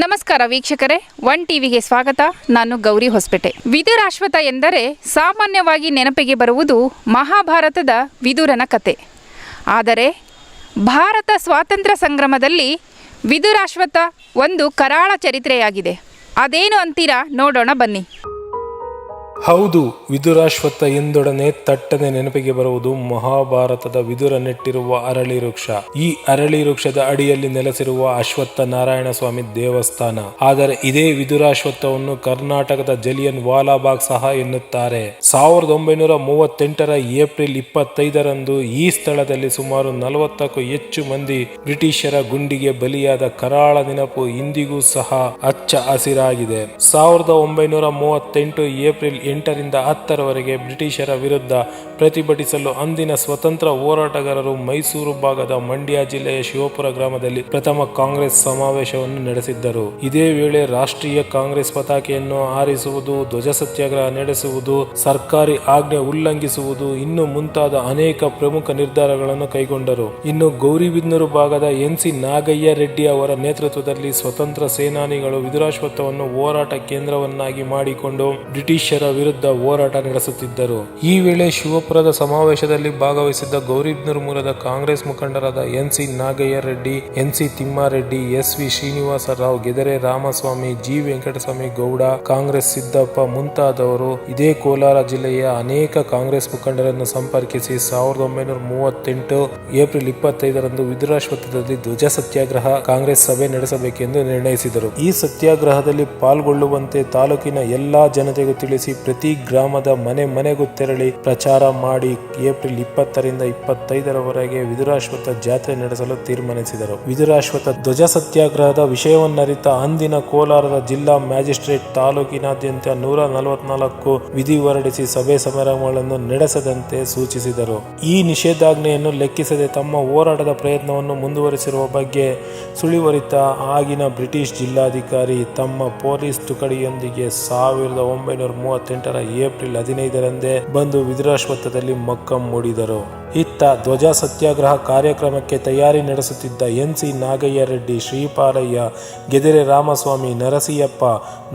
ನಮಸ್ಕಾರ ವೀಕ್ಷಕರೇ, ಒನ್ ಟಿವಿಗೆ ಸ್ವಾಗತ. ನಾನು ಗೌರಿ ಹೊಸಪೇಟೆ. ವಿದುರಾಶ್ವತ್ಥ ಎಂದರೆ ಸಾಮಾನ್ಯವಾಗಿ ನೆನಪಿಗೆ ಬರುವುದು ಮಹಾಭಾರತದ ವಿದುರನ ಕತೆ. ಆದರೆ ಭಾರತ ಸ್ವಾತಂತ್ರ್ಯ ಸಂಗ್ರಾಮದಲ್ಲಿ ವಿದುರಾಶ್ವತ್ಥ ಒಂದು ಕರಾಳ ಚರಿತ್ರೆಯಾಗಿದೆ. ಅದೇನು ಅಂತೀರಾ? ನೋಡೋಣ ಬನ್ನಿ. ಹೌದು, ವಿದುರಾಶ್ವತ್ಥ ಎಂದೊಡನೆ ತಟ್ಟನೆ ನೆನಪಿಗೆ ಬರುವುದು ಮಹಾಭಾರತದ ವಿದುರ ನೆಟ್ಟಿರುವ ಅರಳಿ ವೃಕ್ಷ. ಈ ಅರಳಿ ವೃಕ್ಷದ ಅಡಿಯಲ್ಲಿ ನೆಲೆಸಿರುವ ಅಶ್ವತ್ಥ ನಾರಾಯಣ ಸ್ವಾಮಿ ದೇವಸ್ಥಾನ. ಆದರೆ ಇದೇ ವಿದುರಾಶ್ವತ್ಥವನ್ನು ಕರ್ನಾಟಕದ ಜಲಿಯನ್ ವಾಲಾಬಾಗ್ ಸಹ ಎನ್ನುತ್ತಾರೆ. 1938 ಏಪ್ರಿಲ್ 25ರಂದು ಈ ಸ್ಥಳದಲ್ಲಿ ಸುಮಾರು 40ಕ್ಕೂ ಹೆಚ್ಚು ಮಂದಿ ಬ್ರಿಟಿಷರ ಗುಂಡಿಗೆ ಬಲಿಯಾದ ಕರಾಳ ನೆನಪು ಇಂದಿಗೂ ಸಹ ಹಚ್ಚ ಹಸಿರಾಗಿದೆ. 1938 ಏಪ್ರಿಲ್ 8ರಿಂದ 10ರವರೆಗೆ ಬ್ರಿಟಿಷರ ವಿರುದ್ಧ ಪ್ರತಿಭಟಿಸಲು ಅಂದಿನ ಸ್ವತಂತ್ರ ಹೋರಾಟಗಾರರು ಮೈಸೂರು ಭಾಗದ ಮಂಡ್ಯ ಜಿಲ್ಲೆಯ ಶಿವಪುರ ಗ್ರಾಮದಲ್ಲಿ ಪ್ರಥಮ ಕಾಂಗ್ರೆಸ್ ಸಮಾವೇಶವನ್ನು ನಡೆಸಿದ್ದರು. ಇದೇ ವೇಳೆ ರಾಷ್ಟ್ರೀಯ ಕಾಂಗ್ರೆಸ್ ಪತಾಕೆಯನ್ನು ಹಾರಿಸುವುದು, ಧ್ವಜ ಸತ್ಯಾಗ್ರಹ ನಡೆಸುವುದು, ಸರ್ಕಾರಿ ಆಜ್ಞೆ ಉಲ್ಲಂಘಿಸುವುದು ಇನ್ನು ಮುಂತಾದ ಅನೇಕ ಪ್ರಮುಖ ನಿರ್ಧಾರಗಳನ್ನು ಕೈಗೊಂಡರು. ಇನ್ನು ಗೌರಿಬಿದನೂರು ಭಾಗದ ಎನ್.ಸಿ. ನಾಗಯ್ಯ ರೆಡ್ಡಿ ಅವರ ನೇತೃತ್ವದಲ್ಲಿ ಸ್ವತಂತ್ರ ಸೇನಾನಿಗಳು ವಿದುರಾಶ್ವತ್ಥವನ್ನು ಹೋರಾಟ ಕೇಂದ್ರವನ್ನಾಗಿ ಮಾಡಿಕೊಂಡು ಬ್ರಿಟಿಷರ ವಿರುದ್ಧ ಹೋರಾಟ ನಡೆಸುತ್ತಿದ್ದರು. ಈ ವೇಳೆ ಶಿವಪುರದ ಸಮಾವೇಶದಲ್ಲಿ ಭಾಗವಹಿಸಿದ್ದ ಗೌರಿಬಿದನೂರು ಮೂಲದ ಕಾಂಗ್ರೆಸ್ ಮುಖಂಡರಾದ N C. Nagaiah Reddy, N C. Thimmareddy, S V. Srinivasa Rao, Gedare Ramaswamy, G. Venkataswamy Gowda, Congress Siddappa ಮುಂತಾದವರು ಇದೇ ಕೋಲಾರ ಜಿಲ್ಲೆಯ ಅನೇಕ ಕಾಂಗ್ರೆಸ್ ಮುಖಂಡರನ್ನು ಸಂಪರ್ಕಿಸಿ 1938 ಏಪ್ರಿಲ್ 25ರಂದು ವಿದುರಾಶ್ವತ್ಥದಲ್ಲಿ ಧ್ವಜ ಸತ್ಯಾಗ್ರಹ ಕಾಂಗ್ರೆಸ್ ಸಭೆ ನಡೆಸಬೇಕೆಂದು ನಿರ್ಣಯಿಸಿದರು. ಈ ಸತ್ಯಾಗ್ರಹದಲ್ಲಿ ಪಾಲ್ಗೊಳ್ಳುವಂತೆ ತಾಲೂಕಿನ ಎಲ್ಲಾ ಜನತೆಗೂ ತಿಳಿಸಿ ಪ್ರತಿ ಗ್ರಾಮದ ಮನೆಗೂ ತೆರಳಿ ಪ್ರಚಾರ ಮಾಡಿ ಏಪ್ರಿಲ್ 20ರಿಂದ 25ರವರೆಗೆ ವಿದುರಾಶ್ವತ್ಥ ಜಾತ್ರೆ ನಡೆಸಲು ತೀರ್ಮಾನಿಸಿದರು. ವಿದುರಾಶ್ವತ್ಥ ಧ್ವಜ ಸತ್ಯಾಗ್ರಹದ ವಿಷಯವನ್ನರಿತ ಅಂದಿನ ಕೋಲಾರದ ಜಿಲ್ಲಾ ಮ್ಯಾಜಿಸ್ಟ್ರೇಟ್ ತಾಲೂಕಿನಾದ್ಯಂತ 144 ವಿಧಿ ಹೊರಡಿಸಿ ಸಭೆ ಸಮಾರಂಭಗಳನ್ನು ನಡೆಸದಂತೆ ಸೂಚಿಸಿದರು. ಈ ನಿಷೇಧಾಜ್ಞೆಯನ್ನು ಲೆಕ್ಕಿಸದೆ ತಮ್ಮ ಹೋರಾಟದ ಪ್ರಯತ್ನವನ್ನು ಮುಂದುವರಿಸಿರುವ ಬಗ್ಗೆ ಸುಳಿವರಿತ ಆಗಿನ ಬ್ರಿಟಿಷ್ ಜಿಲ್ಲಾಧಿಕಾರಿ ತಮ್ಮ ಪೊಲೀಸ್ ತುಕಡಿಯೊಂದಿಗೆ 1938 ಏಪ್ರಿಲ್ 15ರಂದೇ ಬಂದು ವಿದುರಾಶ್ವತ್ಥದಲ್ಲಿ ಮೊಕ್ಕಂ ಹೂಡಿದರು. ಇತ್ತ ಧ್ವಜ ಸತ್ಯಾಗ್ರಹ ಕಾರ್ಯಕ್ರಮಕ್ಕೆ ತಯಾರಿ ನಡೆಸುತ್ತಿದ್ದ ಎನ್.ಸಿ. ನಾಗಯ್ಯ ರೆಡ್ಡಿ, ಶ್ರೀಪಾಲಯ್ಯ, ಗೆದರೆ ರಾಮಸ್ವಾಮಿ, ನರಸಿಯಪ್ಪ,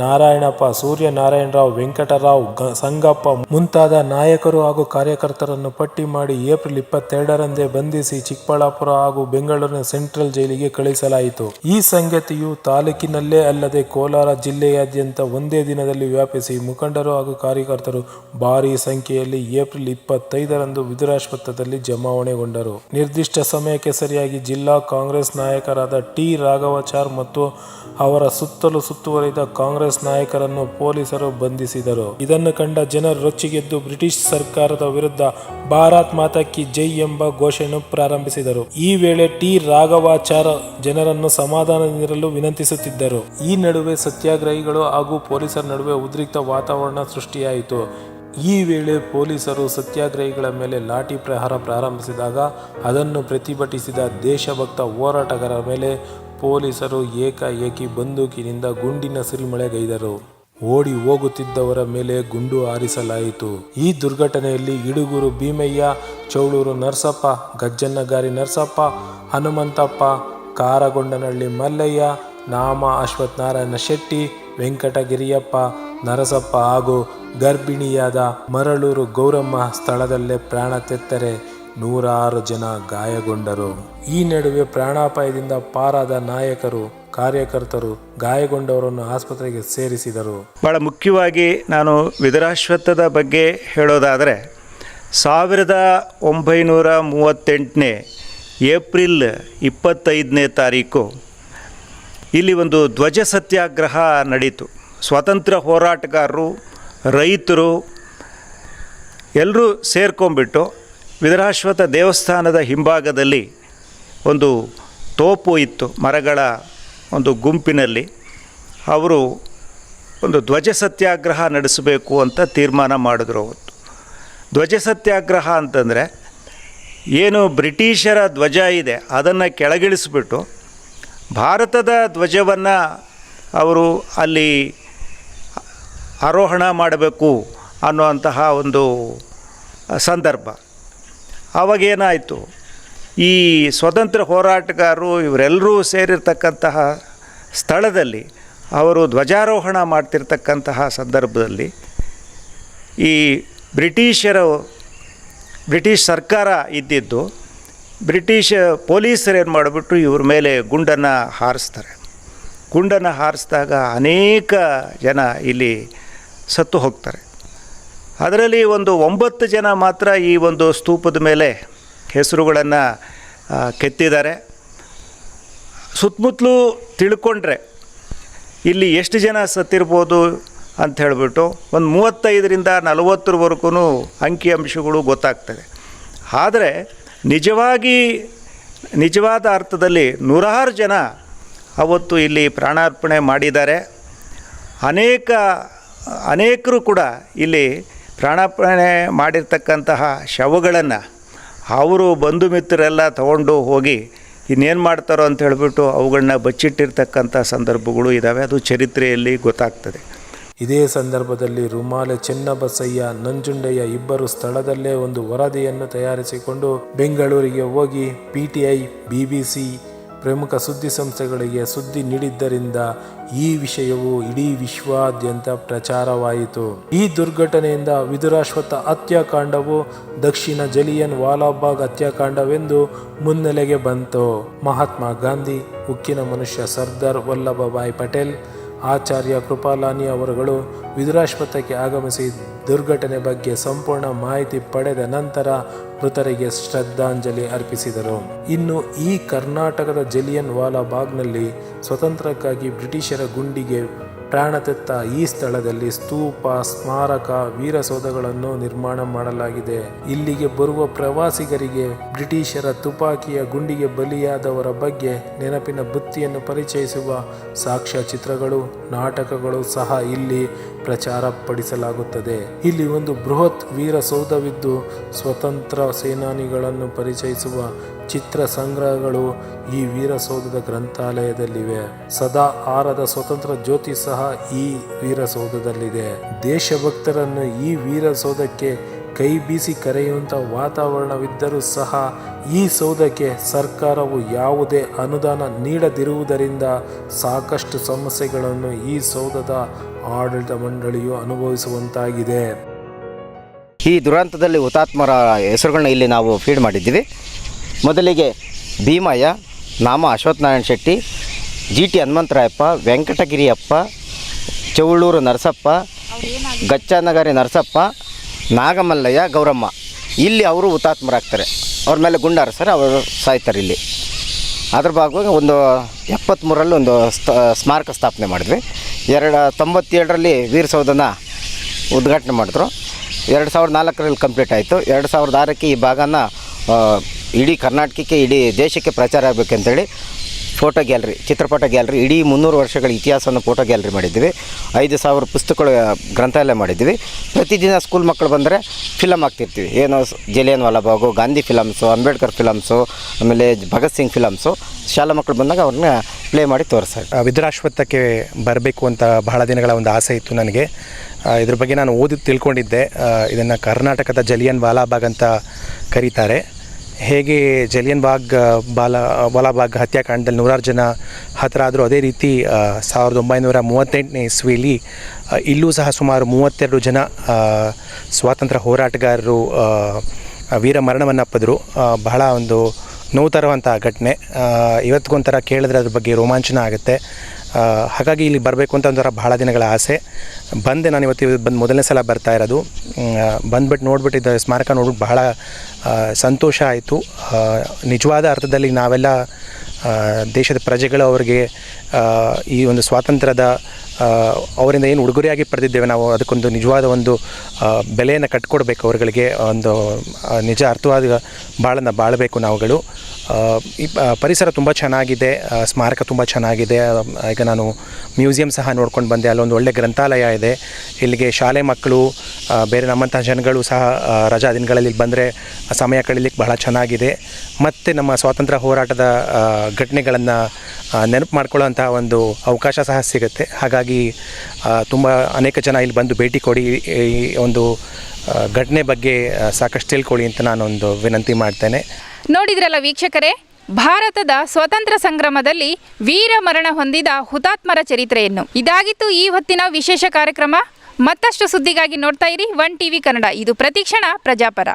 ನಾರಾಯಣಪ್ಪ, ಸೂರ್ಯನಾರಾಯಣರಾವ್, ವೆಂಕಟರಾವ್, ಸಂಗಪ್ಪ ಮುಂತಾದ ನಾಯಕರು ಹಾಗೂ ಕಾರ್ಯಕರ್ತರನ್ನು ಪಟ್ಟಿ ಮಾಡಿ ಏಪ್ರಿಲ್ 22ರಂದೇ ಬಂಧಿಸಿ ಚಿಕ್ಕಬಳ್ಳಾಪುರ ಹಾಗೂ ಬೆಂಗಳೂರಿನ ಸೆಂಟ್ರಲ್ ಜೈಲಿಗೆ ಕಳುಹಿಸಲಾಯಿತು. ಈ ಸಂಗತಿಯು ತಾಲೂಕಿನಲ್ಲೇ ಅಲ್ಲದೆ ಕೋಲಾರ ಜಿಲ್ಲೆಯಾದ್ಯಂತ ಒಂದೇ ದಿನದಲ್ಲಿ ವ್ಯಾಪಿಸಿ ಮುಖಂಡರು ಹಾಗೂ ಕಾರ್ಯಕರ್ತರು ಭಾರೀ ಸಂಖ್ಯೆಯಲ್ಲಿ ಏಪ್ರಿಲ್ 25ರಂದು ವಿದುರಾಶ್ವತ್ಥದಲ್ಲಿ ಜಮಾವಣೆಗೊಂಡರು. ನಿರ್ದಿಷ್ಟ ಸಮಯಕ್ಕೆ ಸರಿಯಾಗಿ ಜಿಲ್ಲಾ ಕಾಂಗ್ರೆಸ್ ನಾಯಕರಾದ ಟಿ. ರಾಘವಾಚಾರ್ ಮತ್ತು ಅವರ ಸುತ್ತಲೂ ಸುತ್ತುವರಿದ ಕಾಂಗ್ರೆಸ್ ನಾಯಕರನ್ನು ಪೊಲೀಸರು ಬಂಧಿಸಿದರು. ಇದನ್ನು ಕಂಡ ಜನರು ರೊಚ್ಚಿಗೆದ್ದು ಬ್ರಿಟಿಷ್ ಸರ್ಕಾರದ ವಿರುದ್ಧ ಭಾರತ್ ಮಾತಾ ಕಿ ಜೈ ಎಂಬ ಘೋಷಣೆ ಪ್ರಾರಂಭಿಸಿದರು. ಈ ವೇಳೆ ಟಿ. ರಾಘವಾಚಾರ್ ಜನರನ್ನು ಸಮಾಧಾನದಿಂದಿರಲು ವಿನಂತಿಸುತ್ತಿದ್ದರು. ಈ ನಡುವೆ ಸತ್ಯಾಗ್ರಹಿಗಳು ಹಾಗೂ ಪೊಲೀಸರ ನಡುವೆ ಉದ್ರಿಕ್ತ ವಾತಾವರಣ ಸೃಷ್ಟಿಯಾಯಿತು. ಈ ವೇಳೆ ಪೊಲೀಸರು ಸತ್ಯಾಗ್ರಹಿಗಳ ಮೇಲೆ ಲಾಠಿ ಪ್ರಹಾರ ಪ್ರಾರಂಭಿಸಿದಾಗ ಅದನ್ನು ಪ್ರತಿಭಟಿಸಿದ ದೇಶಭಕ್ತ ಹೋರಾಟಗಾರರ ಮೇಲೆ ಪೊಲೀಸರು ಏಕಾಏಕಿ ಬಂದೂಕಿನಿಂದ ಗುಂಡಿನ ಸುರಿಮಳೆಗೈದರು. ಓಡಿ ಹೋಗುತ್ತಿದ್ದವರ ಮೇಲೆ ಗುಂಡು ಹಾರಿಸಲಾಯಿತು. ಈ ದುರ್ಘಟನೆಯಲ್ಲಿ ಇಡುಗೂರು ಭೀಮಯ್ಯ, ಚೌಳೂರು ನರಸಪ್ಪ, ಗಜ್ಜನ್ನಗಾರಿ ನರಸಪ್ಪ, ಹನುಮಂತಪ್ಪ, ಕಾರಗೊಂಡನಹಳ್ಳಿ ಮಲ್ಲಯ್ಯ, ನಾಮ ಅಶ್ವತ್ಥ ನಾರಾಯಣ ಶೆಟ್ಟಿ, ವೆಂಕಟಗಿರಿಯಪ್ಪ, ನರಸಪ್ಪ ಹಾಗೂ ಗರ್ಭಿಣಿಯಾದ ಮರಳೂರು ಗೌರಮ್ಮ ಸ್ಥಳದಲ್ಲೇ ಪ್ರಾಣ ತೆತ್ತರೆ 106 ಜನ ಗಾಯಗೊಂಡರು. ಈ ನಡುವೆ ಪ್ರಾಣಾಪಾಯದಿಂದ ಪಾರಾದ ನಾಯಕರು, ಕಾರ್ಯಕರ್ತರು ಗಾಯಗೊಂಡವರನ್ನು ಆಸ್ಪತ್ರೆಗೆ ಸೇರಿಸಿದರು. ಭಾಳ ಮುಖ್ಯವಾಗಿ ನಾನು ವಿದುರಾಶ್ವತ್ಥದ ಬಗ್ಗೆ ಹೇಳೋದಾದರೆ 1938 ಏಪ್ರಿಲ್ 25ನೇ ತಾರೀಕು ಇಲ್ಲಿ ಒಂದು ಧ್ವಜ ಸತ್ಯಾಗ್ರಹ ನಡೀತು. ಸ್ವಾತಂತ್ರ್ಯ ಹೋರಾಟಗಾರರು, ರೈತರು ಎಲ್ಲರೂ ಸೇರ್ಕೊಂಡ್ಬಿಟ್ಟು ವಿದುರಾಶ್ವತ್ಥ ದೇವಸ್ಥಾನದ ಹಿಂಭಾಗದಲ್ಲಿ ಒಂದು ತೋಪು ಇತ್ತು, ಮರಗಳ ಒಂದು ಗುಂಪಿನಲ್ಲಿ ಅವರು ಒಂದು ಧ್ವಜ ಸತ್ಯಾಗ್ರಹ ನಡೆಸಬೇಕು ಅಂತ ತೀರ್ಮಾನ ಮಾಡಿದ್ರು. ಅವತ್ತು ಧ್ವಜ ಸತ್ಯಾಗ್ರಹ ಅಂತಂದರೆ ಏನು ಬ್ರಿಟಿಷರ ಧ್ವಜ ಇದೆ ಅದನ್ನು ಕೆಳಗಿಳಿಸ್ಬಿಟ್ಟು ಭಾರತದ ಧ್ವಜವನ್ನು ಅವರು ಅಲ್ಲಿ ಆರೋಹಣ ಮಾಡಬೇಕು ಅನ್ನುವಂತಹ ಒಂದು ಸಂದರ್ಭ. ಆವಾಗೇನಾಯಿತು, ಈ ಸ್ವತಂತ್ರ ಹೋರಾಟಗಾರರು ಇವರೆಲ್ಲರೂ ಸೇರಿರ್ತಕ್ಕಂತಹ ಸ್ಥಳದಲ್ಲಿ ಅವರು ಧ್ವಜಾರೋಹಣ ಮಾಡ್ತಿರ್ತಕ್ಕಂತಹ ಸಂದರ್ಭದಲ್ಲಿ ಈ ಬ್ರಿಟಿಷ್ ಸರ್ಕಾರ ಇದ್ದಿದ್ದು ಬ್ರಿಟಿಷ್ ಪೊಲೀಸರು ಏನು ಮಾಡಿಬಿಟ್ರು ಇವ್ರ ಮೇಲೆ ಗುಂಡನ್ನು ಹಾರಿಸ್ತಾರೆ. ಗುಂಡನ್ನು ಹಾರಿಸಿದಾಗ ಅನೇಕ ಜನ ಇಲ್ಲಿ ಸತ್ತು ಹೋಗ್ತಾರೆ. ಅದರಲ್ಲಿ ಒಂದು 9 ಜನ ಮಾತ್ರ ಈ ಒಂದು ಸ್ತೂಪದ ಮೇಲೆ ಹೆಸರುಗಳನ್ನು ಕೆತ್ತಿದ್ದಾರೆ. ಸುತ್ತಮುತ್ತಲೂ ತಿಳ್ಕೊಂಡ್ರೆ ಇಲ್ಲಿ ಎಷ್ಟು ಜನ ಸತ್ತಿರ್ಬೋದು ಅಂತ ಹೇಳಿಬಿಟ್ಟು ಒಂದು 35ರಿಂದ 40ವರೆಗೂ ಅಂಕಿಅಂಶಗಳು ಗೊತ್ತಾಗ್ತದೆ. ಆದರೆ ನಿಜವಾದ ಅರ್ಥದಲ್ಲಿ 100 ಜನ ಅವತ್ತು ಇಲ್ಲಿ ಪ್ರಾಣಾರ್ಪಣೆ ಮಾಡಿದ್ದಾರೆ. ಅನೇಕರು ಕೂಡ ಇಲ್ಲಿ ಪ್ರಾಣಾರ್ಪಣೆ ಮಾಡಿರ್ತಕ್ಕಂತಹ ಶವಗಳನ್ನು ಅವರು ಬಂಧು ಮಿತ್ರರೆಲ್ಲ ತಗೊಂಡು ಹೋಗಿ ಇನ್ನೇನು ಮಾಡ್ತಾರೋ ಅಂತ ಹೇಳಿಬಿಟ್ಟು ಅವುಗಳನ್ನ ಬಚ್ಚಿಟ್ಟಿರ್ತಕ್ಕಂಥ ಸಂದರ್ಭಗಳು ಇದ್ದಾವೆ. ಅದು ಚರಿತ್ರೆಯಲ್ಲಿ ಗೊತ್ತಾಗ್ತದೆ. ಇದೇ ಸಂದರ್ಭದಲ್ಲಿ ರುಮಾಲೆ ಚೆನ್ನಬಸಯ್ಯ, ನಂಜುಂಡಯ್ಯ ಇಬ್ಬರು ಸ್ಥಳದಲ್ಲೇ ಒಂದು ವರದಿಯನ್ನು ತಯಾರಿಸಿಕೊಂಡು ಬೆಂಗಳೂರಿಗೆ ಹೋಗಿ PTI, BBC ಪ್ರಮುಖ ಸುದ್ದಿ ಸಂಸ್ಥೆಗಳಿಗೆ ಸುದ್ದಿ ನೀಡಿದ್ದರಿಂದ ಈ ವಿಷಯವು ಇಡೀ ವಿಶ್ವಾದ್ಯಂತ ಪ್ರಚಾರವಾಯಿತು. ಈ ದುರ್ಘಟನೆಯಿಂದ ವಿದುರಾಶ್ವತ್ಥ ಹತ್ಯಾಕಾಂಡವು ದಕ್ಷಿಣ ಜಲಿಯನ್ ವಾಲಾಬಾಗ್ ಹತ್ಯಾಕಾಂಡವೆಂದು ಮುನ್ನೆಲೆಗೆ ಬಂತು. ಮಹಾತ್ಮ ಗಾಂಧಿ, ಉಕ್ಕಿನ ಮನುಷ್ಯ ಸರ್ದಾರ್ ವಲ್ಲಭಭಾಯ್ ಪಟೇಲ್, ಆಚಾರ್ಯ ಕೃಪಾಲಾನಿ ಅವರುಗಳು ವಿದುರಾಶ್ವತ್ಥಕ್ಕೆ ಆಗಮಿಸಿ ದುರ್ಘಟನೆ ಬಗ್ಗೆ ಸಂಪೂರ್ಣ ಮಾಹಿತಿ ಪಡೆದ ನಂತರ ಮೃತರಿಗೆ ಶ್ರದ್ಧಾಂಜಲಿ ಅರ್ಪಿಸಿದರು. ಇನ್ನು ಈ ಕರ್ನಾಟಕದ ಜಲಿಯನ್ ವಾಲಾಬಾಗ್ನಲ್ಲಿ ಸ್ವತಂತ್ರಕ್ಕಾಗಿ ಬ್ರಿಟಿಷರ ಗುಂಡಿಗೆ ಪ್ರಾಣ ತೆತ್ತ ಈ ಸ್ಥಳದಲ್ಲಿ ಸ್ತೂಪ, ಸ್ಮಾರಕ, ವೀರಸೌಧಗಳನ್ನು ನಿರ್ಮಾಣ ಮಾಡಲಾಗಿದೆ. ಇಲ್ಲಿಗೆ ಬರುವ ಪ್ರವಾಸಿಗರಿಗೆ ಬ್ರಿಟಿಷರ ತುಪಾಕಿಯ ಗುಂಡಿಗೆ ಬಲಿಯಾದವರ ಬಗ್ಗೆ ನೆನಪಿನ ಬುತ್ತಿಯನ್ನು ಪರಿಚಯಿಸುವ ಸಾಕ್ಷ್ಯಚಿತ್ರಗಳು, ನಾಟಕಗಳು ಸಹ ಇಲ್ಲಿ ಪ್ರಚಾರಪಡಿಸಲಾಗುತ್ತದೆ. ಇಲ್ಲಿ ಒಂದು ಬೃಹತ್ ವೀರಸೌಧವಿದ್ದು ಸ್ವತಂತ್ರ ಸೇನಾನಿಗಳನ್ನು ಪರಿಚಯಿಸುವ ಚಿತ್ರ ಸಂಗ್ರಹಗಳು ಈ ವೀರಸೌಧದ ಗ್ರಂಥಾಲಯದಲ್ಲಿವೆ. ಸದಾ ಆರದ ಸ್ವತಂತ್ರ ಜ್ಯೋತಿ ಸಹ ಈ ವೀರಸೌಧದಲ್ಲಿದೆ. ದೇಶಭಕ್ತರನ್ನು ಈ ವೀರಸೌಧಕ್ಕೆ ಕೈ ಬೀಸಿ ಕರೆಯುವಂಥ ವಾತಾವರಣವಿದ್ದರೂ ಸಹ ಈ ಸೌಧಕ್ಕೆ ಸರ್ಕಾರವು ಯಾವುದೇ ಅನುದಾನ ನೀಡದಿರುವುದರಿಂದ ಸಾಕಷ್ಟು ಸಮಸ್ಯೆಗಳನ್ನು ಈ ಸೌಧದ ಆಡಳಿತ ಮಂಡಳಿಯು ಅನುಭವಿಸುವಂತಾಗಿದೆ. ಈ ದುರಂತದಲ್ಲಿ ಹುತಾತ್ಮರ ಹೆಸರುಗಳನ್ನ ಇಲ್ಲಿ ನಾವು ಫೀಡ್ ಮಾಡಿದ್ದೀವಿ. ಮೊದಲಿಗೆ ಭೀಮಯ್ಯ, ನಾಮ ಅಶ್ವತ್ಥನಾರಾಯಣ ಶೆಟ್ಟಿ, GT ಹನುಮಂತರಾಯಪ್ಪ, ವೆಂಕಟಗಿರಿಯಪ್ಪ, ಚೌಳೂರು ನರಸಪ್ಪ, ಗಚ್ಚನಗರಿ ನರಸಪ್ಪ, ನಾಗಮಲ್ಲಯ್ಯ, ಗೌರಮ್ಮ. ಇಲ್ಲಿ ಅವರು ಹುತಾತ್ಮರಾಗ್ತಾರೆ. ಅವ್ರ ಮೇಲೆ ಗುಂಡಾರಿಸ್ತಾರೆ, ಅವರು ಸಾಯ್ತಾರೆ ಇಲ್ಲಿ. ಅದ್ರ ಭಾಗವಾಗಿ ಒಂದು 73ರಲ್ಲಿ ಒಂದು ಸ್ಮಾರಕ ಸ್ಥಾಪನೆ ಮಾಡಿದ್ವಿ. 97ರಲ್ಲಿ ವೀರಸೌಧನ ಉದ್ಘಾಟನೆ ಮಾಡಿದ್ರು. 2004ರಲ್ಲಿ ಕಂಪ್ಲೀಟ್ ಆಯಿತು. 2006ಕ್ಕೆ ಈ ಭಾಗನ ಇಡೀ ಕರ್ನಾಟಕಕ್ಕೆ, ಇಡೀ ದೇಶಕ್ಕೆ ಪ್ರಚಾರ ಆಗಬೇಕಂತೇಳಿ ಫೋಟೋ ಗ್ಯಾಲರಿ, ಚಿತ್ರಪಟ ಗ್ಯಾಲರಿ, ಇಡೀ 300 ವರ್ಷಗಳ ಇತಿಹಾಸವನ್ನು ಫೋಟೋ ಗ್ಯಾಲರಿ ಮಾಡಿದ್ವಿ. 5000 ಪುಸ್ತಕಗಳು ಗ್ರಂಥಾಲಯ ಮಾಡಿದ್ವಿ. ಪ್ರತಿದಿನ ಸ್ಕೂಲ್ ಮಕ್ಕಳು ಬಂದರೆ ಫಿಲಮ್ ಹಾಕ್ತಿರ್ತೀವಿ. ಏನೋ ಜಲಿಯನ್ ವಾಲಾಬಾಗು, ಗಾಂಧಿ ಫಿಲಮ್ಸು, ಅಂಬೇಡ್ಕರ್ ಫಿಲಮ್ಸು, ಆಮೇಲೆ ಭಗತ್ ಸಿಂಗ್ ಫಿಲಮ್ಸು ಶಾಲಾ ಮಕ್ಕಳು ಬಂದಾಗ ಅವ್ರನ್ನ ಪ್ಲೇ ಮಾಡಿ ತೋರಿಸ್ತಾರೆ. ವಿದುರಾಶ್ವತ್ಥಕ್ಕೆ ಬರಬೇಕು ಅಂತ ಬಹಳ ದಿನಗಳ ಒಂದು ಆಸೆ ಇತ್ತು ನನಗೆ. ಇದ್ರ ಬಗ್ಗೆ ನಾನು ಓದಿ ತಿಳ್ಕೊಂಡಿದ್ದೆ. ಇದನ್ನು ಕರ್ನಾಟಕದ ಜಲಿಯನ್ ವಾಲಾಬಾಗ್ ಅಂತ ಕರೀತಾರೆ. ಹೇಗೆ ಜಲಿಯನ್ ವಾಲಾಬಾಗ್ ಹತ್ಯಾಕಾಂಡದಲ್ಲಿ 100 ಜನ ಹತರಾದರೂ, ಅದೇ ರೀತಿ 1938ನೇ ಇಸ್ವಿಯಲ್ಲಿ ಇಲ್ಲೂ ಸಹ ಸುಮಾರು 32 ಜನ ಸ್ವಾತಂತ್ರ್ಯ ಹೋರಾಟಗಾರರು ವೀರ ಮರಣವನ್ನು ಅಪ್ಪಿದ್ರು. ಬಹಳ ಒಂದು ನೋವು ತರುವಂಥ ಘಟನೆ. ಇವತ್ತಿಗೊಂಥರ ಕೇಳಿದ್ರೆ ಅದ್ರ ಬಗ್ಗೆ ರೋಮಾಂಚನ ಆಗುತ್ತೆ. ಹಾಗಾಗಿ ಇಲ್ಲಿ ಬರಬೇಕು ಅಂತ ಒಂಥರ ಬಹಳ ದಿನಗಳ ಆಸೆ. ಬಂದೆ ನಾನು ಬಂದು ಮೊದಲನೇ ಸಲ ಬರ್ತಾ ಇರೋದು. ಬಂದುಬಿಟ್ಟು ನೋಡ್ಬಿಟ್ಟಿದ್ದ ಸ್ಮಾರಕ ನೋಡ್ಬಿಟ್ಟು ಬಹಳ ಸಂತೋಷ ಆಯಿತು. ನಿಜವಾದ ಅರ್ಥದಲ್ಲಿ ನಾವೆಲ್ಲ ದೇಶದ ಪ್ರಜೆಗಳು ಅವರಿಗೆ ಈ ಒಂದು ಸ್ವಾತಂತ್ರ್ಯದ ಅವರಿಂದ ಏನು ಉಡುಗೊರೆಯಾಗಿ ಪಡೆದಿದ್ದೇವೆ ನಾವು, ಅದಕ್ಕೊಂದು ನಿಜವಾದ ಒಂದು ಬೆಲೆಯನ್ನು ಕಟ್ಕೊಡ್ಬೇಕು ಅವರುಗಳಿಗೆ. ಒಂದು ನಿಜ ಅರ್ಥವಾದ ಬಾಳಬೇಕು ನಾವುಗಳು. ಈ ಪರಿಸರ ತುಂಬ ಚೆನ್ನಾಗಿದೆ, ಸ್ಮಾರಕ ತುಂಬ ಚೆನ್ನಾಗಿದೆ. ಈಗ ನಾನು ಮ್ಯೂಸಿಯಂ ಸಹ ನೋಡ್ಕೊಂಡು ಬಂದೆ. ಅಲ್ಲೊಂದು ಒಳ್ಳೆ ಗ್ರಂಥಾಲಯ ಇದೆ. ಇಲ್ಲಿಗೆ ಶಾಲೆ ಮಕ್ಕಳು, ಬೇರೆ ನಮ್ಮಂಥ ಜನಗಳು ಸಹ ರಜಾ ದಿನಗಳಲ್ಲಿ ಬಂದರೆ ಸಮಯ ಕಳೀಲಿಕ್ಕೆ ಬಹಳ ಚೆನ್ನಾಗಿದೆ. ಮತ್ತು ನಮ್ಮ ಸ್ವಾತಂತ್ರ್ಯ ಹೋರಾಟದ ಘಟನೆಗಳನ್ನು ನೆನಪು ಮಾಡ್ಕೊಳ್ಳೋಂಥ ಒಂದು ಅವಕಾಶ ಸಹ ಸಿಗುತ್ತೆ. ಹಾಗಾಗಿ ತುಂಬ ಅನೇಕ ಜನ ಇಲ್ಲಿ ಬಂದು ಭೇಟಿ ಕೊಡಿ, ಈ ಒಂದು ಘಟನೆ ಬಗ್ಗೆ ಸಾಕಷ್ಟು ತಿಳ್ಕೊಳ್ಳಿ ಅಂತ ನಾನೊಂದು ವಿನಂತಿ ಮಾಡ್ತೇನೆ. ನೋಡಿದ್ರಲ್ಲ ವೀಕ್ಷಕರೇ, ಭಾರತದ ಸ್ವತಂತ್ರ ಸಂಗ್ರಾಮದಲ್ಲಿ ವೀರ ಮರಣ ಹೊಂದಿದ ಹುತಾತ್ಮರ ಚರಿತ್ರೆಯನ್ನು. ಇದಾಗಿತ್ತು ಈ ಹೊತ್ತಿನ ವಿಶೇಷ ಕಾರ್ಯಕ್ರಮ. ಮತ್ತಷ್ಟು ಸುದ್ದಿಗಾಗಿ ನೋಡ್ತಾ ಇರಿ 1 TV ಕನ್ನಡ. ಇದು ಪ್ರತಿಕ್ಷಣ ಪ್ರಜಾಪರ.